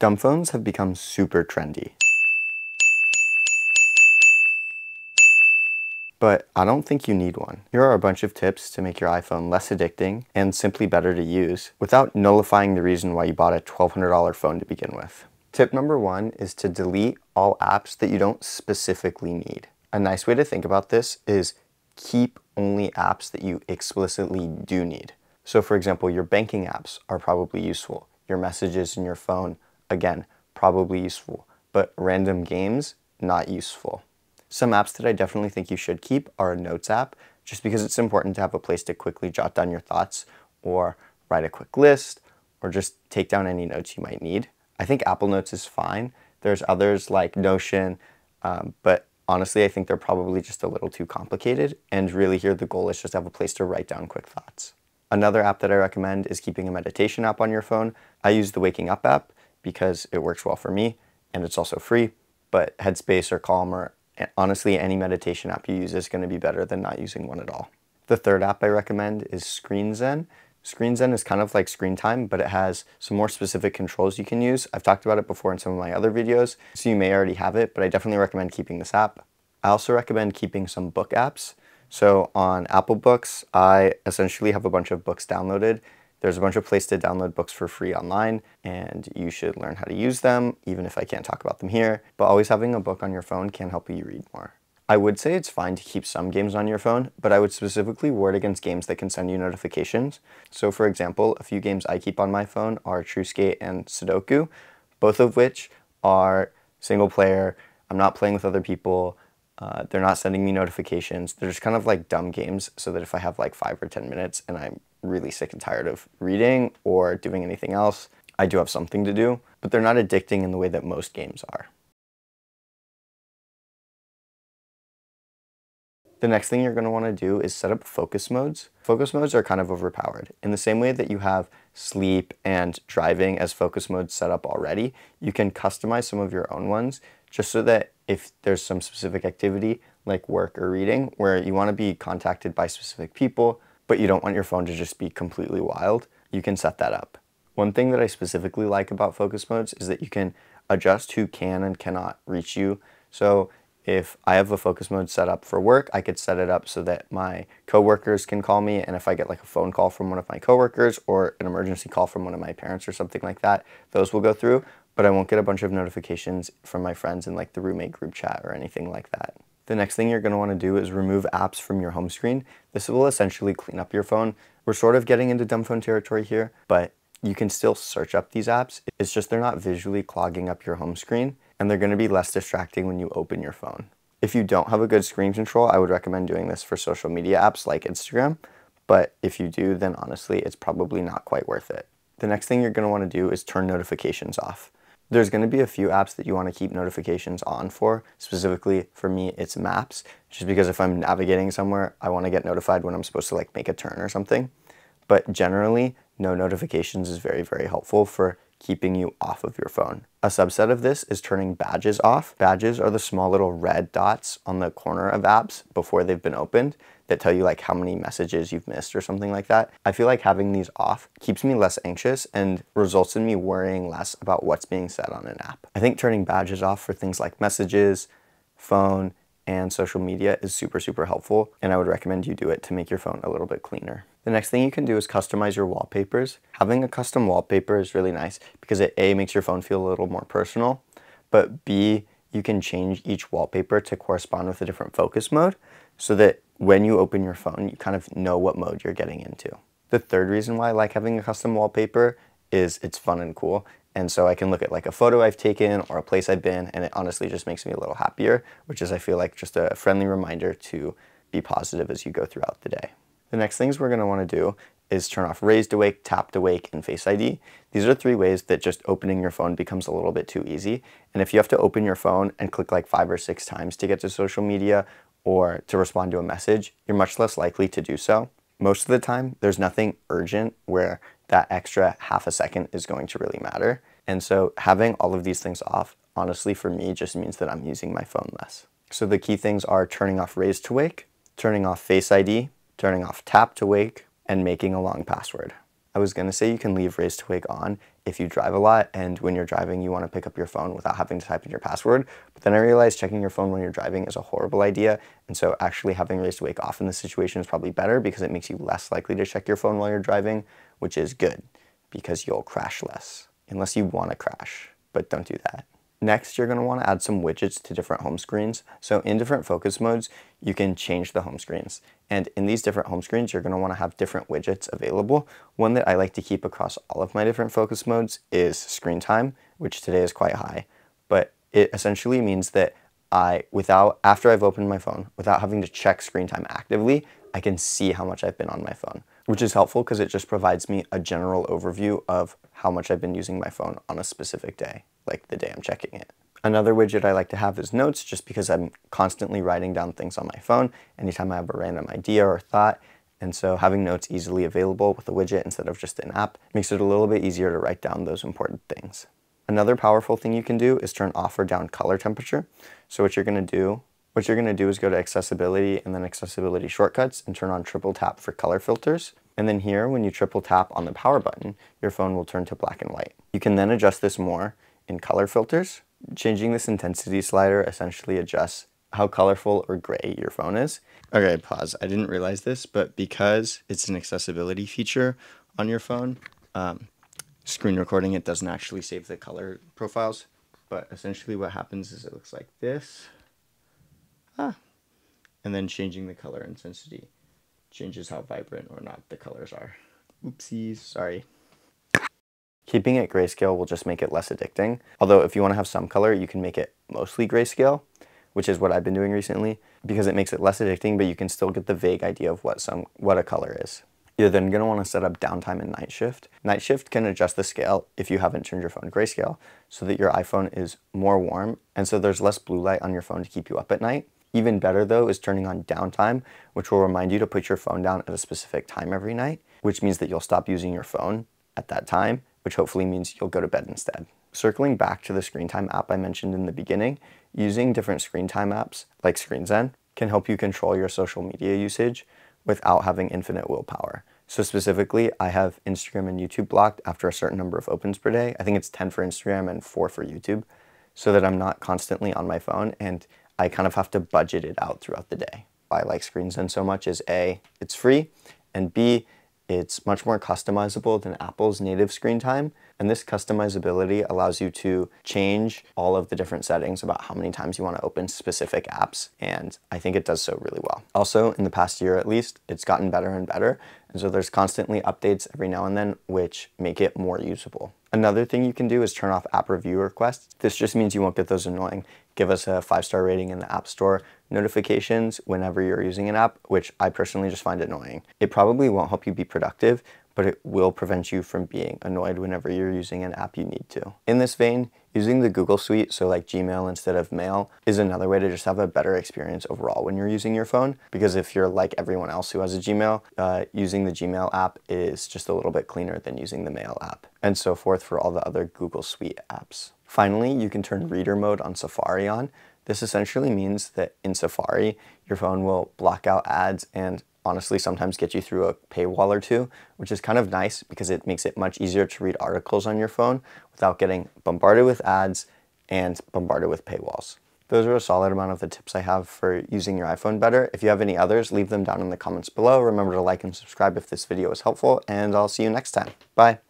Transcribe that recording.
Dumbphones have become super trendy. But I don't think you need one. Here are a bunch of tips to make your iPhone less addicting and simply better to use without nullifying the reason why you bought a $1,200 phone to begin with. Tip number one is to delete all apps that you don't specifically need. A nice way to think about this is keep only apps that you explicitly do need. So for example, your banking apps are probably useful. Your messages in your phone, again, probably useful. But random games, not useful. Some apps that I definitely think you should keep are a Notes app, just because it's important to have a place to quickly jot down your thoughts or write a quick list or just take down any notes you might need. I think Apple Notes is fine. There's others like Notion, but honestly, I think they're probably just a little too complicated, and really here the goal is just to have a place to write down quick thoughts. Another app that I recommend is keeping a meditation app on your phone. I use the Waking Up app because it works well for me, and it's also free, but Headspace or Calm or honestly any meditation app you use is going to be better than not using one at all. The third app I recommend is ScreenZen. ScreenZen is kind of like Screen Time, but it has some more specific controls you can use. I've talked about it before in some of my other videos, so you may already have it, but I definitely recommend keeping this app. I also recommend keeping some book apps. So on Apple Books, I essentially have a bunch of books downloaded. There's a bunch of places to download books for free online, and you should learn how to use them, even if I can't talk about them here. But always having a book on your phone can help you read more. I would say it's fine to keep some games on your phone, but I would specifically ward against games that can send you notifications. So for example, a few games I keep on my phone are True Skate and Sudoku, both of which are single player. I'm not playing with other people. They're not sending me notifications. They're just kind of like dumb games, so that if I have like 5 or 10 minutes and I'm really sick and tired of reading or doing anything else, I do have something to do, but they're not addicting in the way that most games are. The next thing you're going to want to do is set up focus modes. Focus modes are kind of overpowered. In the same way that you have sleep and driving as focus modes set up already, you can customize some of your own ones just so that if there's some specific activity like work or reading where you want to be contacted by specific people, but you don't want your phone to just be completely wild, you can set that up. One thing that I specifically like about focus modes is that you can adjust who can and cannot reach you. So if I have a focus mode set up for work, I could set it up so that my coworkers can call me, and if I get like a phone call from one of my coworkers or an emergency call from one of my parents or something like that, those will go through, but I won't get a bunch of notifications from my friends in like the roommate group chat or anything like that. The next thing you're going to want to do is remove apps from your home screen. This will essentially clean up your phone. We're sort of getting into dumb phone territory here, but you can still search up these apps. It's just they're not visually clogging up your home screen, and they're going to be less distracting when you open your phone. If you don't have a good screen control, I would recommend doing this for social media apps like Instagram, but if you do, then honestly, it's probably not quite worth it. The next thing you're going to want to do is turn notifications off. There's going to be a few apps that you want to keep notifications on for. Specifically, for me, it's Maps, just because if I'm navigating somewhere, I want to get notified when I'm supposed to like make a turn or something. But generally, no notifications is very, very helpful for keeping you off of your phone. A subset of this is turning badges off. Badges are the small little red dots on the corner of apps before they've been opened that tell you like how many messages you've missed or something like that. I feel like having these off keeps me less anxious and results in me worrying less about what's being said on an app. I think turning badges off for things like messages, phone, and social media is super, super helpful, and I would recommend you do it to make your phone a little bit cleaner. The next thing you can do is customize your wallpapers. Having a custom wallpaper is really nice because it A, makes your phone feel a little more personal, but B, you can change each wallpaper to correspond with a different focus mode so that when you open your phone, you kind of know what mode you're getting into. The third reason why I like having a custom wallpaper is it's fun and cool. And so I can look at like a photo I've taken or a place I've been, and it honestly just makes me a little happier, which is I feel like just a friendly reminder to be positive as you go throughout the day. The next things we're going to want to do is turn off Raised Awake, Tapped Awake, and Face ID. These are 3 ways that just opening your phone becomes a little bit too easy. And if you have to open your phone and click like 5 or 6 times to get to social media or to respond to a message, you're much less likely to do so. Most of the time, there's nothing urgent where that extra half a second is going to really matter. And so having all of these things off, honestly, for me, just means that I'm using my phone less. So the key things are turning off Raised to Wake, turning off Face ID, turning off Tap to Wake, and making a long password. I was going to say you can leave Raised to Wake on if you drive a lot and when you're driving you want to pick up your phone without having to type in your password. But then I realized checking your phone when you're driving is a horrible idea, and so actually having raise to wake off in this situation is probably better because it makes you less likely to check your phone while you're driving, which is good because you'll crash less. Unless you want to crash, but don't do that. Next, you're going to want to add some widgets to different home screens. So in different focus modes, you can change the home screens. And in these different home screens, you're going to want to have different widgets available. One that I like to keep across all of my different focus modes is screen time, which today is quite high. But it essentially means that after I've opened my phone, without having to check screen time actively, I can see how much I've been on my phone, which is helpful because it just provides me a general overview of how much I've been using my phone on a specific day, like the day I'm checking it. Another widget I like to have is notes, just because I'm constantly writing down things on my phone anytime I have a random idea or thought. And so having notes easily available with a widget instead of just an app makes it a little bit easier to write down those important things. Another powerful thing you can do is turn off or down color temperature. So what you're going to do is go to accessibility and then accessibility shortcuts and turn on triple tap for color filters. And then here, when you triple tap on the power button, your phone will turn to black and white. You can then adjust this more in color filters. Changing this intensity slider essentially adjusts how colorful or gray your phone is. Okay, pause. I didn't realize this, but because it's an accessibility feature on your phone, screen recording, it doesn't actually save the color profiles. But essentially what happens is it looks like this. And then changing the color intensity changes how vibrant or not the colors are. Oopsies, sorry. Keeping it grayscale will just make it less addicting. Although if you want to have some color, you can make it mostly grayscale, which is what I've been doing recently, because it makes it less addicting, but you can still get the vague idea of what a color is. You're then going to want to set up downtime and night shift. Night shift can adjust the scale if you haven't turned your phone grayscale so that your iPhone is more warm, and so there's less blue light on your phone to keep you up at night. Even better though is turning on downtime, which will remind you to put your phone down at a specific time every night, which means that you'll stop using your phone at that time, which hopefully means you'll go to bed instead. Circling back to the screen time app I mentioned in the beginning, using different screen time apps like ScreenZen can help you control your social media usage without having infinite willpower. So specifically, I have Instagram and YouTube blocked after a certain number of opens per day. I think it's 10 for Instagram and 4 for YouTube, so that I'm not constantly on my phone and I kind of have to budget it out throughout the day. Why I like ScreenZen so much is A, it's free, and B, it's much more customizable than Apple's native screen time. And this customizability allows you to change all of the different settings about how many times you want to open specific apps. And I think it does so really well. Also, in the past year at least, it's gotten better and better. And so there's constantly updates every now and then, which make it more usable. Another thing you can do is turn off app review requests. This just means you won't get those annoying give us a 5-star rating in the App Store notifications whenever you're using an app, which I personally just find annoying. It probably won't help you be productive, but it will prevent you from being annoyed whenever you're using an app you need to. In this vein, using the Google Suite, so like Gmail instead of Mail, is another way to just have a better experience overall when you're using your phone, because if you're like everyone else who has a Gmail, using the Gmail app is just a little bit cleaner than using the Mail app, and so forth for all the other Google Suite apps. Finally, you can turn reader mode on Safari on. This essentially means that in Safari, your phone will block out ads and honestly sometimes get you through a paywall or two, which is kind of nice because it makes it much easier to read articles on your phone without getting bombarded with ads and bombarded with paywalls. Those are a solid amount of the tips I have for using your iPhone better. If you have any others, leave them down in the comments below. Remember to like and subscribe if this video was helpful, and I'll see you next time. Bye.